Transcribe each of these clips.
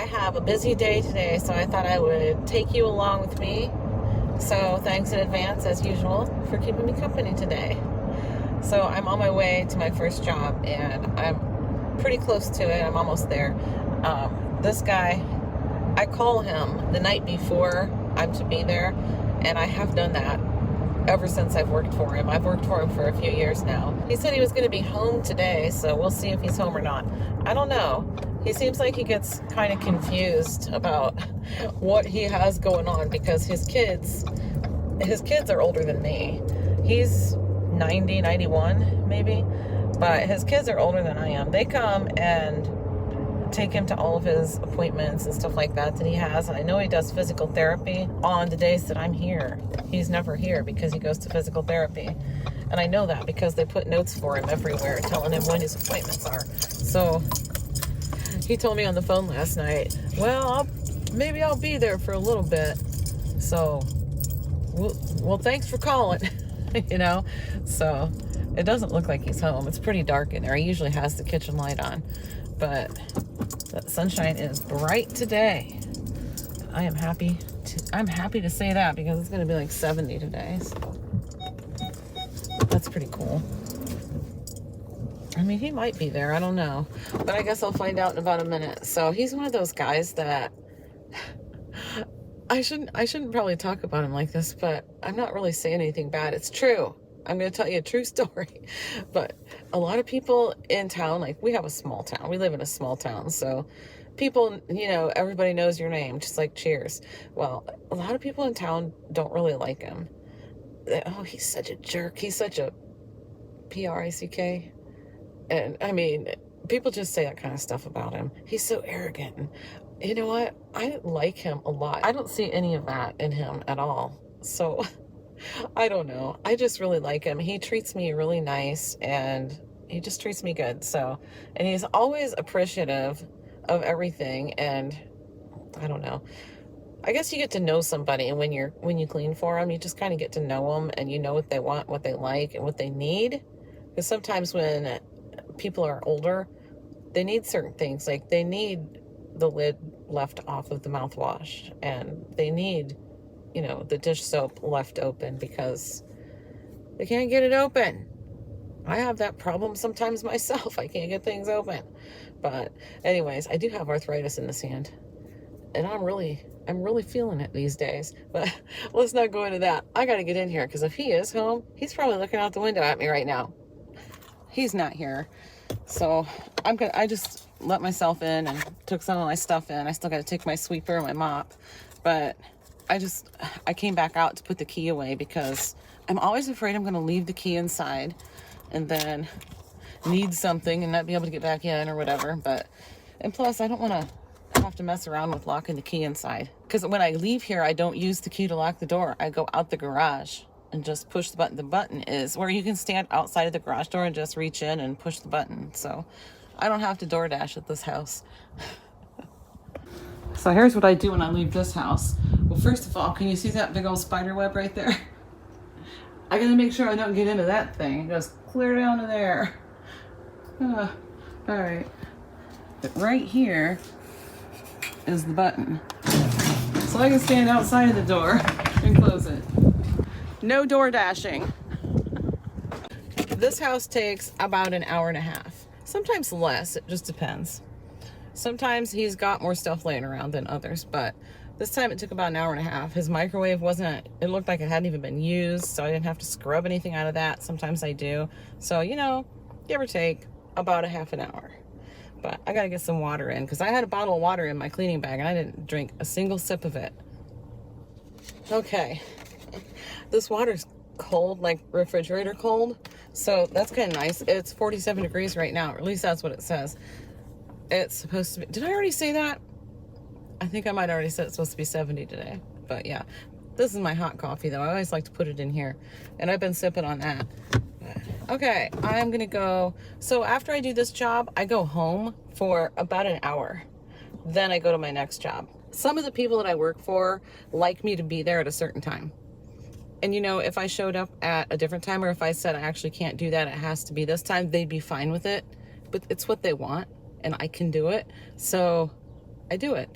I have a busy day today, so I thought I would take you along with me. So thanks in advance, as usual, for keeping me company today. So I'm on my way to my first job, and I'm pretty close to it. I'm almost there. This guy, I call him the night before I'm to be there, and I have done that ever since I've worked for him. I've worked for him for a few years now. He said he was going to be home today, so we'll see if he's home or not. I don't know. He seems like he gets kind of confused about what he has going on because his kids are older than me. He's 90, 91 maybe, but his kids are older than I am. They come and take him to all of his appointments and stuff like that he has. And I know he does physical therapy on the days that I'm here. He's never here because he goes to physical therapy. And I know that because they put notes for him everywhere telling him when his appointments are. So he told me on the phone last night, well, maybe I'll be there for a little bit. So, well, thanks for calling, you know? So it doesn't look like he's home. It's pretty dark in there. He usually has the kitchen light on, but the sunshine is bright today. I'm happy to say that because it's going to be like 70 today. So that's pretty cool. I mean, he might be there. I don't know. But I guess I'll find out in about a minute. So he's one of those guys that I shouldn't probably talk about him like this, but I'm not really saying anything bad. It's true. I'm going to tell you a true story. But a lot of people in town, like we have a small town. We live in a small town. So people, everybody knows your name, just like Cheers. Well, a lot of people in town don't really like him. Oh, he's such a jerk. He's such a P-R-I-C-K. And I mean, people just say that kind of stuff about him. He's so arrogant. And you know what? I like him a lot. I don't see any of that in him at all. So I don't know. I just really like him. He treats me really nice and he just treats me good. So, and he's always appreciative of everything. And I don't know. I guess you get to know somebody, and when you clean for them, you just kind of get to know them and you know what they want, what they like, and what they need. Because sometimes when people are older, they need certain things. Like they need the lid left off of the mouthwash, and they need, the dish soap left open because they can't get it open. I have that problem sometimes myself. I can't get things open. But anyways, I do have arthritis in this hand, and I'm really feeling it these days. But let's not go into that. I got to get in here because if he is home, he's probably looking out the window at me right now. He's not here. So I just let myself in and took some of my stuff in. I still got to take my sweeper and my mop, but I came back out to put the key away because I'm always afraid I'm going to leave the key inside and then need something and not be able to get back in or whatever. And plus I don't want to have to mess around with locking the key inside, because when I leave here, I don't use the key to lock the door. I go out the garage and just push the button. The button is where you can stand outside of the garage door and just reach in and push the button. So I don't have to DoorDash at this house. So here's what I do when I leave this house. Well, first of all, can you see that big old spider web right there? I gotta make sure I don't get into that thing. It goes clear down to there. All right. But right here is the button. So I can stand outside of the door and close it. No door dashing. This house takes about an hour and a half. Sometimes less, it just depends. Sometimes he's got more stuff laying around than others, but this time it took about an hour and a half. His microwave it looked like it hadn't even been used, so I didn't have to scrub anything out of that. Sometimes I do. So, give or take about a half an hour. But I gotta get some water in because I had a bottle of water in my cleaning bag and I didn't drink a single sip of it. Okay. This water's cold, like refrigerator cold. So that's kind of nice. It's 47 degrees right now, or at least that's what it says. It's supposed to be. Did I already say that? I think I might already said it's supposed to be 70 today. But yeah, this is my hot coffee though. I always like to put it in here. And I've been sipping on that. Okay, I'm gonna go. So after I do this job, I go home for about an hour. Then I go to my next job. Some of the people that I work for like me to be there at a certain time. And if I showed up at a different time, or if I said I actually can't do that, it has to be this time, they'd be fine with it. But it's what they want, and I can do it. So I do it.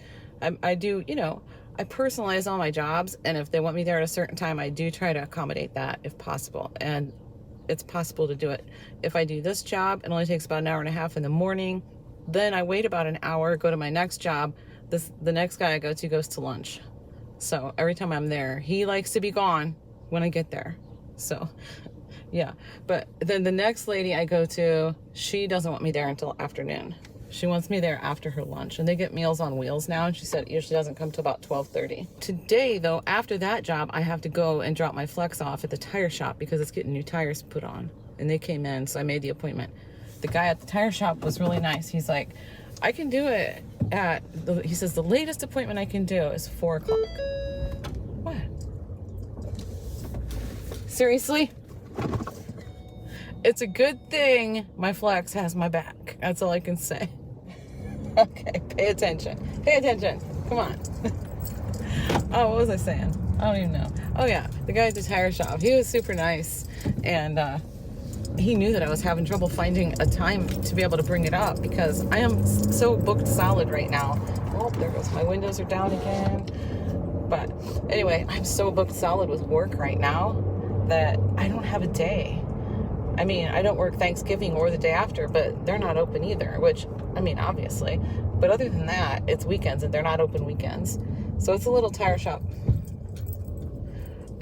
I do, you know, I personalize all my jobs, and if they want me there at a certain time, I do try to accommodate that if possible. And it's possible to do it. If I do this job, it only takes about an hour and a half in the morning. Then I wait about an hour, go to my next job. The next guy I go to goes to lunch. So every time I'm there, he likes to be gone when I get there. So yeah, but then the next lady I go to, she doesn't want me there until afternoon. She wants me there after her lunch, and they get Meals on Wheels now, and she said it usually doesn't come till about 12:30. Today, though, after that job, I have to go and drop my Flex off at the tire shop because it's getting new tires put on, and they came in, so I made the appointment. The guy at the tire shop was really nice. He's like, I can do it he says the latest appointment I can do is 4 o'clock. What? Seriously? It's a good thing my Flex has my back. That's all I can say. Okay, pay attention. Pay attention. Come on. Oh, what was I saying? I don't even know. Oh, yeah. The guy at the tire shop. He was super nice. And he knew that I was having trouble finding a time to be able to bring it up because I am so booked solid right now. Oh, there goes. My windows are down again. But anyway, I'm so booked solid with work right now that I don't have a day. I mean, I don't work Thanksgiving or the day after, but they're not open either, which, I mean, obviously. But other than that, it's weekends, and they're not open weekends. So it's a little tire shop.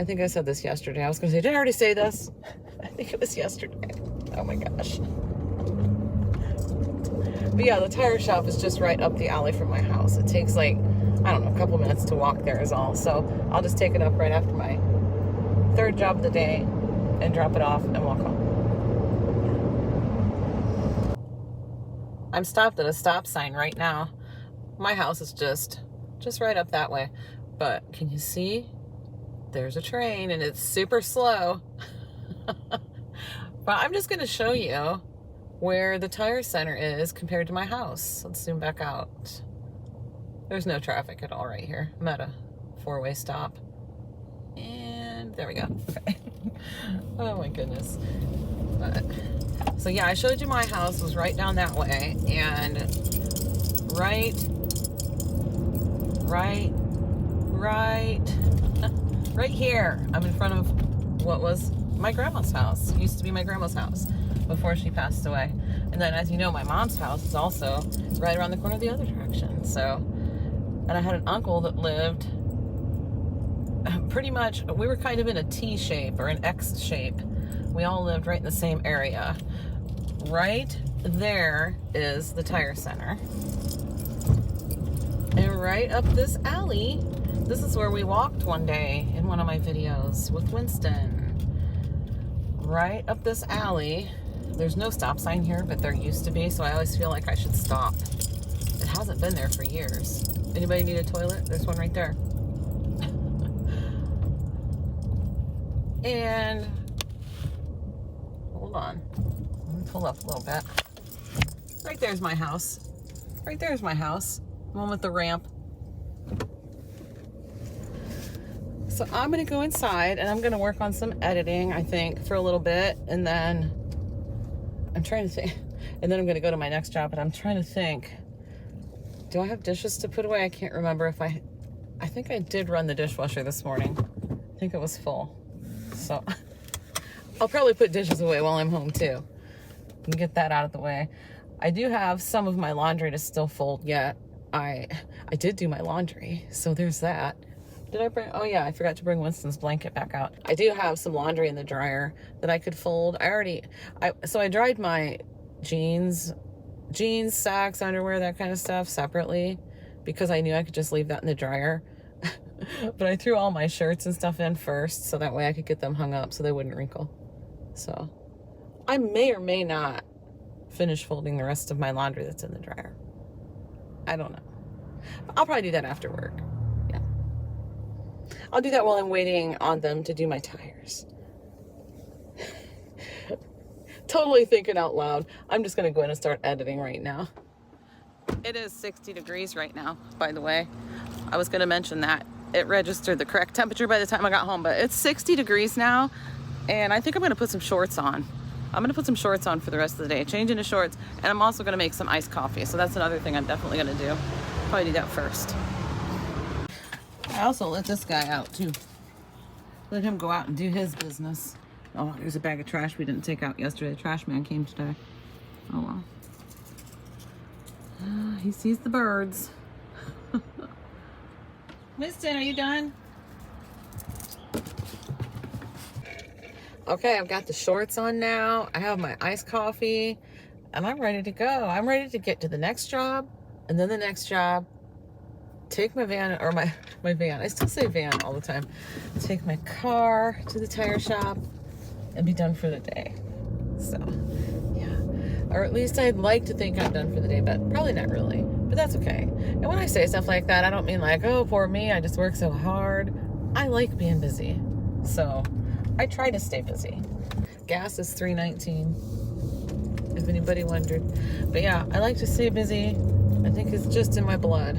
I think I said this yesterday. I was going to say, did I already say this? I think it was yesterday. Oh, my gosh. But yeah, the tire shop is just right up the alley from my house. It takes, like, I don't know, a couple minutes to walk there is all. So I'll just take it up right after my third job of the day and drop it off and walk home. I'm stopped at a stop sign right now. My house is just right up that way. But can you see? There's a train and it's super slow. But I'm just going to show you where the tire center is compared to my house. Let's zoom back out. There's no traffic at all right here. I'm at a 4-way stop. And there we go. Okay. Oh my goodness. But so yeah, I showed you my house was right down that way, and right here, I'm in front of what was my grandma's house. It used to be my grandma's house before she passed away. And then, as you know, my mom's house is also right around the corner the other direction. So, and I had an uncle that lived pretty much, we were kind of in a T shape or an X shape. We all lived right in the same area. Right there is the tire center. And right up this alley, this is where we walked one day in one of my videos with Winston. Right up this alley. There's no stop sign here, but there used to be, so I always feel like I should stop. It hasn't been there for years. Anybody need a toilet? There's one right there. And hold on, let me pull up a little bit. Right there's my house. Right there's my house. The one with the ramp. So I'm gonna go inside and I'm gonna work on some editing, I think, for a little bit, and then I'm trying to think, and then I'm gonna go to my next job, and I'm trying to think, do I have dishes to put away? I can't remember if I think I did run the dishwasher this morning. I think it was full. So I'll probably put dishes away while I'm home too and get that out of the way. I do have some of my laundry to still fold yet. I did do my laundry, so there's that. Did I bring, oh yeah, I forgot to bring Winston's blanket back out. I do have some laundry in the dryer that I could fold. So I dried my jeans, socks, underwear, that kind of stuff separately because I knew I could just leave that in the dryer. But I threw all my shirts and stuff in first, so that way I could get them hung up so they wouldn't wrinkle. So I may or may not finish folding the rest of my laundry that's in the dryer. I don't know. I'll probably do that after work. Yeah. I'll do that while I'm waiting on them to do my tires. Totally thinking out loud. I'm just going to go in and start editing right now. It is 60 degrees right now, by the way. I was going to mention that. It registered the correct temperature by the time I got home, but it's 60 degrees now, and I think I'm going to put some shorts on. I'm going to put some shorts on for the rest of the day, change into shorts, and I'm also going to make some iced coffee, so that's another thing I'm definitely going to do. probably do that first. I also let this guy out too. Let him go out and do his business. Oh, there's a bag of trash we didn't take out yesterday. The trash man came today. Oh well. He sees the birds. Winston, are you done? Okay, I've got the shorts on now. I have my iced coffee, and I'm ready to go. I'm ready to get to the next job, and then the next job. Take my van, or my van. I still say van all the time. Take my car to the tire shop, and be done for the day. So, yeah. Or at least I'd like to think I'm done for the day, but probably not really. But that's okay. And when I say stuff like that, I don't mean like, oh, poor me, I just work so hard. I like being busy. So, I try to stay busy. Gas is $3.19, if anybody wondered. But yeah, I like to stay busy. I think it's just in my blood.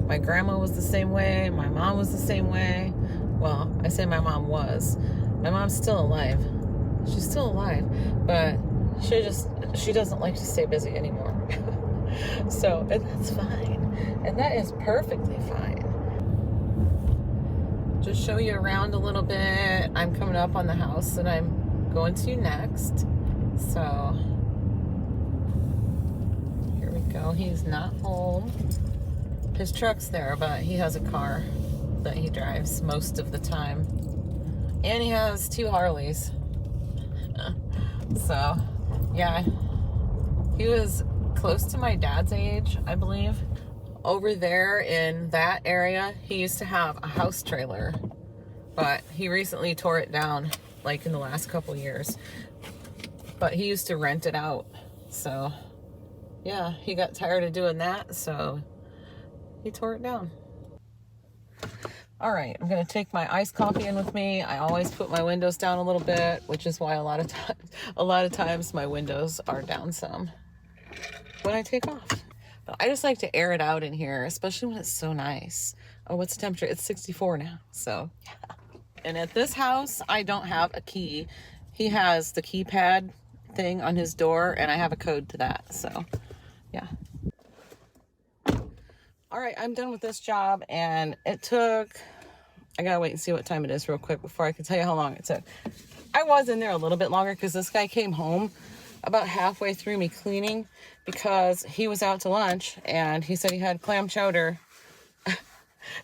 My grandma was the same way. My mom was the same way. Well, I say my mom was. My mom's still alive. She's still alive, but she doesn't like to stay busy anymore. So, and that's fine. And that is perfectly fine. Just show you around a little bit. I'm coming up on the house that I'm going to next. So, here we go. He's not home. His truck's there, but he has a car that he drives most of the time. And he has 2 Harleys. So, yeah. He was close to my dad's age, I believe. Over there in that area, he used to have a house trailer, but he recently tore it down, like in the last couple years. But he used to rent it out. So, yeah, he got tired of doing that, so he tore it down. All right, I'm gonna take my iced coffee in with me. I always put my windows down a little bit, which is why a lot of times my windows are down some when I take off. But I just like to air it out in here, especially when it's so nice. Oh, what's the temperature? It's 64 now, so yeah. And at this house, I don't have a key. He has the keypad thing on his door, and I have a code to that, so yeah. All right, I'm done with this job, and it took, I gotta wait and see what time it is real quick before I can tell you how long it took. I was in there a little bit longer because this guy came home about halfway through me cleaning because he was out to lunch, and he said he had clam chowder.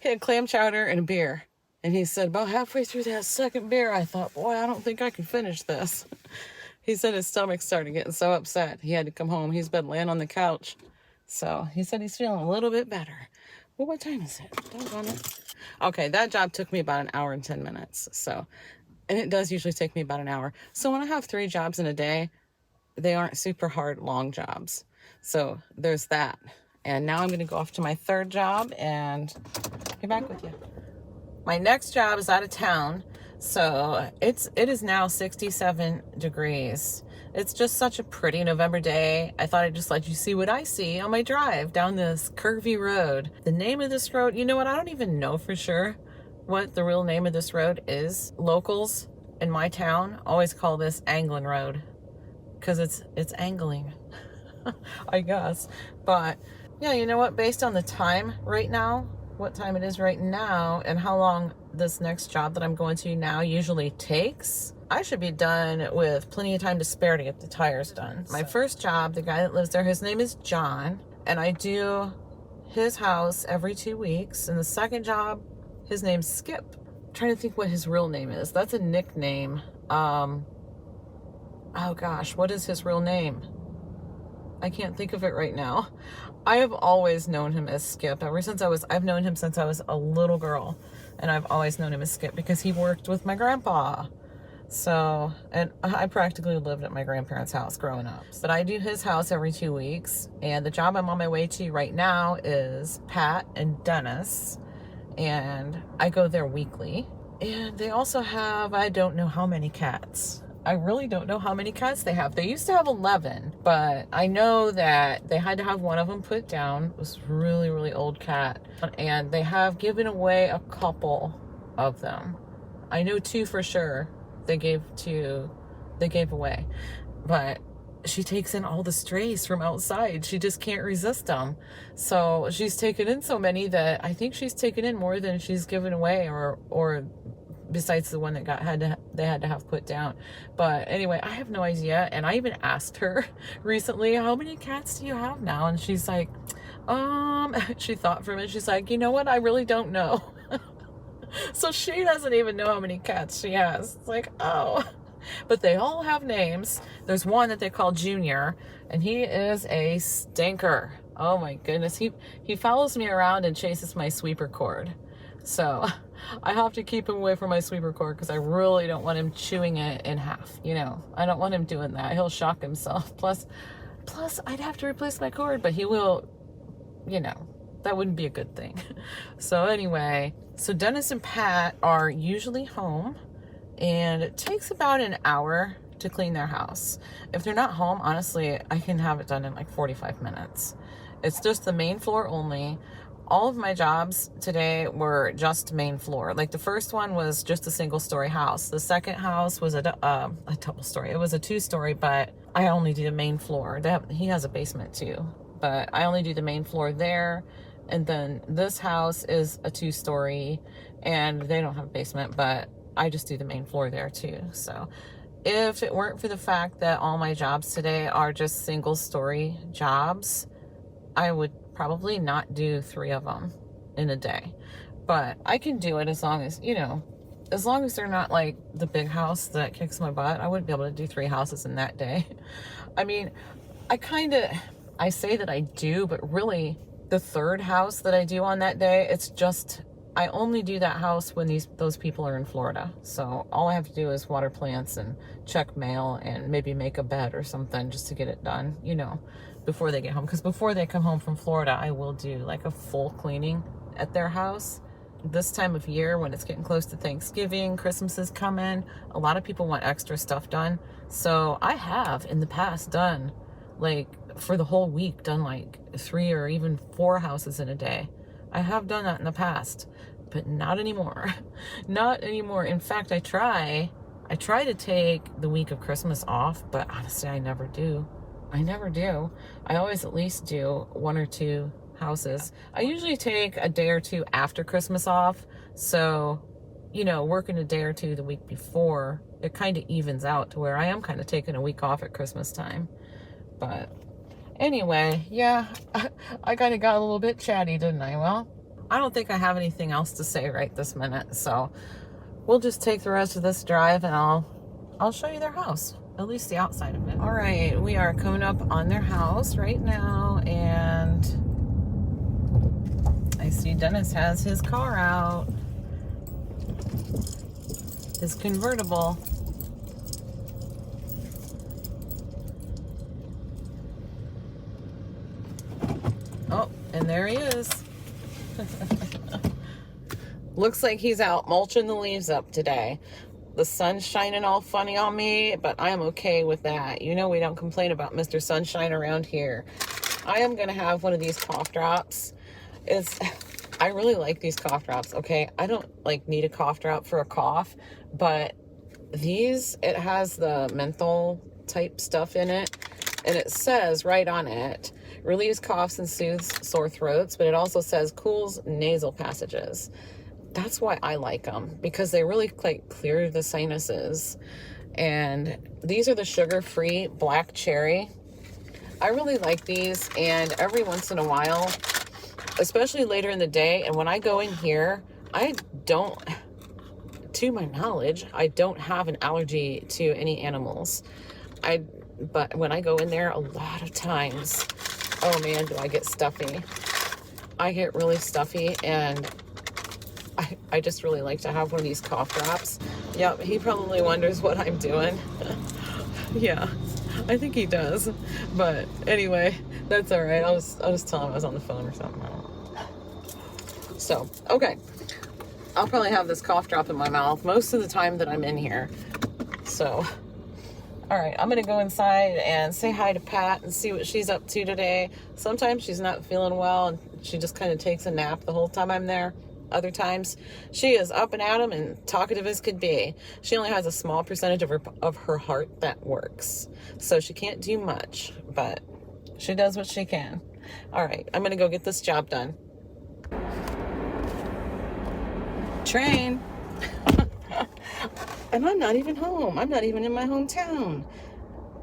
He had clam chowder and a beer. And he said about halfway through that second beer, I thought, boy, I don't think I can finish this. He said his stomach started getting so upset. He had to come home. He's been laying on the couch. So he said he's feeling a little bit better. Well, what time is it? Doggone it. Okay, that job took me about an hour and 10 minutes. So, and it does usually take me about an hour. So when I have 3 jobs in a day, they aren't super hard, long jobs. So there's that. And now I'm going to go off to my 3rd job and be back with you. My next job is out of town. So it is now 67 degrees. It's just such a pretty November day. I thought I'd just let you see what I see on my drive down this curvy road. The name of this road, you know what? I don't even know for sure what the real name of this road is. Locals in my town always call this Angling Road because it's angling, I guess. But yeah, you know what? Based on the time right now, what time it is right now, and how long this next job that I'm going to now usually takes, I should be done with plenty of time to spare to get the tires done. My first job, the guy that lives there, his name is John, and I do his house every 2 weeks. And the second job, his name's Skip. I'm trying to think what his real name is. That's a nickname. Oh gosh, what is his real name? I can't think of it right now. I have always known him as Skip. I've known him since I was a little girl. And I've always known him as Skip because he worked with my grandpa. So, and I practically lived at my grandparents' house growing up. But I do his house every 2 weeks. And the job I'm on my way to right now is Pat and Dennis. And I go there weekly. And they also have, I don't know how many cats. I really don't know how many cats they have. They used to have 11, but I know that they had to have one of them put down. It was a really, really old cat. And they have given away a couple of them. I know 2 for sure they gave away. But she takes in all the strays from outside. She just can't resist them. So she's taken in so many that I think she's taken in more than she's given away, or besides the one that they had to have put down. But anyway, I have no idea. And I even asked her recently, how many cats do you have now? And she's like, she thought for a minute. She's like, you know what? I really don't know. So she doesn't even know how many cats she has. It's like, oh. But they all have names. There's one that they call Junior, and he is a stinker. Oh my goodness. He follows me around and chases my sweeper cord. So I have to keep him away from my sweeper cord because I really don't want him chewing it in half. You know, I don't want him doing that. He'll shock himself. Plus I'd have to replace my cord, but he will, you know, that wouldn't be a good thing. So anyway, so Dennis and Pat are usually home, and it takes about an hour to clean their house. If they're not home, honestly, I can have it done in like 45 minutes. It's just the main floor only. All of my jobs today were just main floor. Like the first one was just a single story house. The second house was a double story. It was a 2-story, but I only do the main floor. He has a basement too, but I only do the main floor there. And then this house is a 2-story, and they don't have a basement, but I just do the main floor there too. So if it weren't for the fact that all my jobs today are just single story jobs, I would probably not do 3 of them in a day. But I can do it as long as, you know, as long as they're not like the big house that kicks my butt. I wouldn't be able to do 3 houses in that day. I mean, I say that I do, but really the third house that I do on that day, it's just, I only do that house when those people are in Florida. So all I have to do is water plants and check mail and maybe make a bed or something just to get it done, you know, before they get home. Because before they come home from Florida, I will do like a full cleaning at their house. This time of year, when it's getting close to Thanksgiving, Christmas is coming, a lot of people want extra stuff done. So I have in the past done, like for the whole week, done like 3 or even 4 houses in a day. I have done that in the past, but not anymore. Not anymore. In fact, I try to take the week of Christmas off, but honestly, I never do. I always at least do 1 or 2 houses. I usually take a day or 2 after Christmas off. So, you know, working a day or 2 the week before, it kind of evens out to where I am kind of taking a week off at Christmas time. But anyway, yeah, I kind of got a little bit chatty, didn't I? Well, I don't think I have anything else to say right this minute. So we'll just take the rest of this drive and I'll show you their house. At least the outside of it. All right, we are coming up on their house right now, and I see Dennis has his car out. His convertible. Oh, and there he is. Looks like he's out mulching the leaves up today. The sun's shining all funny on me, but I am okay with that. You know, we don't complain about Mr. Sunshine around here. I am going to have one of these cough drops. I really like these cough drops, okay? I don't like need a cough drop for a cough, but it has the menthol type stuff in it, and it says right on it, relieves coughs and soothes sore throats, but it also says cools nasal passages. That's why I like them, because they really like clear the sinuses. And these are the sugar-free black cherry. I really like these, and every once in a while, especially later in the day, and when I go in here, to my knowledge, I don't have an allergy to any animals. But when I go in there, a lot of times, oh man, do I get stuffy. I get really stuffy, and I just really like to have one of these cough drops. Yep, he probably wonders what I'm doing. Yeah, I think he does. But anyway, that's all right. I'll just tell him I was on the phone or something. I don't know. So, okay. I'll probably have this cough drop in my mouth most of the time that I'm in here. So, all right, I'm going to go inside and say hi to Pat and see what she's up to today. Sometimes she's not feeling well and she just kind of takes a nap the whole time I'm there. Other times, she is up and at 'em and talkative as could be. She only has a small percentage of her heart that works. So she can't do much, but she does what she can. All right, I'm going to go get this job done. Train. And I'm not even home. I'm not even in my hometown.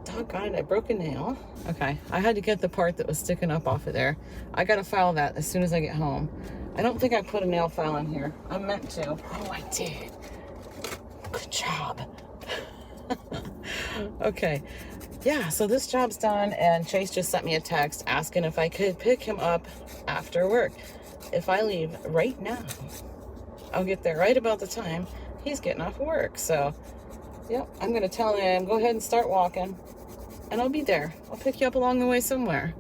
Doggone it, I broke a nail. Okay, I had to get the part that was sticking up off of there. I gotta file that as soon as I get home. I don't think I put a nail file in here. I meant to. Oh, I did. Good job. Okay. Yeah, so this job's done, and Chase just sent me a text asking if I could pick him up after work. If I leave right now, I'll get there right about the time he's getting off work. So, yep, I'm going to tell him, go ahead and start walking, and I'll be there. I'll pick you up along the way somewhere.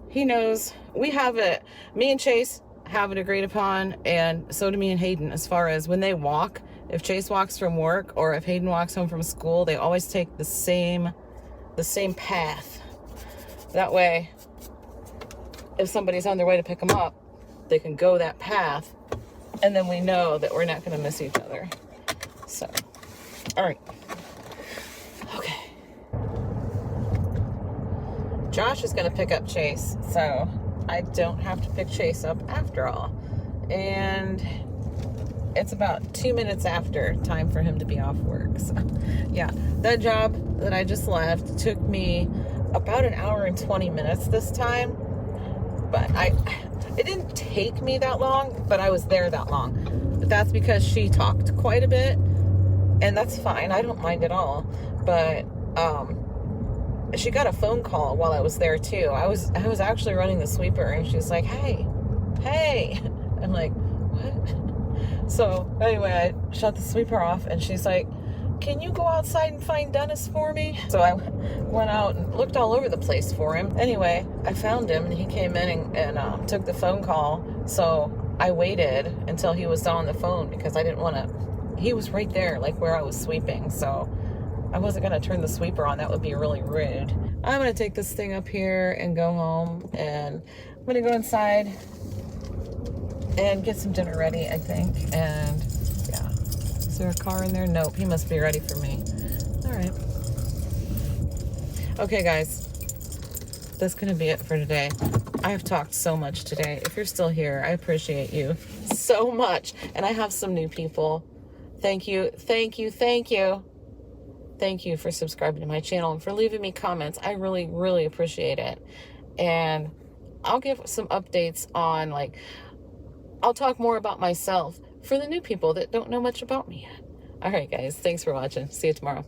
He knows. We have it. Me and Chase have it agreed upon, and so do me and Hayden, as far as when they walk. If Chase walks from work or if Hayden walks home from school, they always take the same path. That way, if somebody's on their way to pick them up, they can go that path, and then we know that we're not going to miss each other. So, all right. Okay. Josh is going to pick up Chase, so I don't have to pick Chase up after all. And it's about 2 minutes after time for him to be off work. So, yeah, that job that I just left took me about an hour and 20 minutes this time. But it didn't take me that long, but I was there that long. But that's because she talked quite a bit, and that's fine. I don't mind at all. But she got a phone call while I was there too. I was actually running the sweeper, and she's like, hey. I'm like, what? So anyway, I shut the sweeper off, and she's like, can you go outside and find Dennis for me? So I went out and looked all over the place for him. Anyway, I found him, and he came in and took the phone call. So I waited until he was on the phone because I didn't want to. He was right there, like where I was sweeping. So I wasn't going to turn the sweeper on. That would be really rude. I'm going to take this thing up here and go home, and I'm going to go inside and get some dinner ready, I think. And yeah, is there a car in there? Nope, he must be ready for me. All right. Okay, guys, that's gonna be it for today. I've talked so much today. If you're still here, I appreciate you so much. And I have some new people. Thank you for subscribing to my channel and for leaving me comments. I really appreciate it. And I'll give some updates on, like, I'll talk more about myself for the new people that don't know much about me yet. All right, guys. Thanks for watching. See you tomorrow.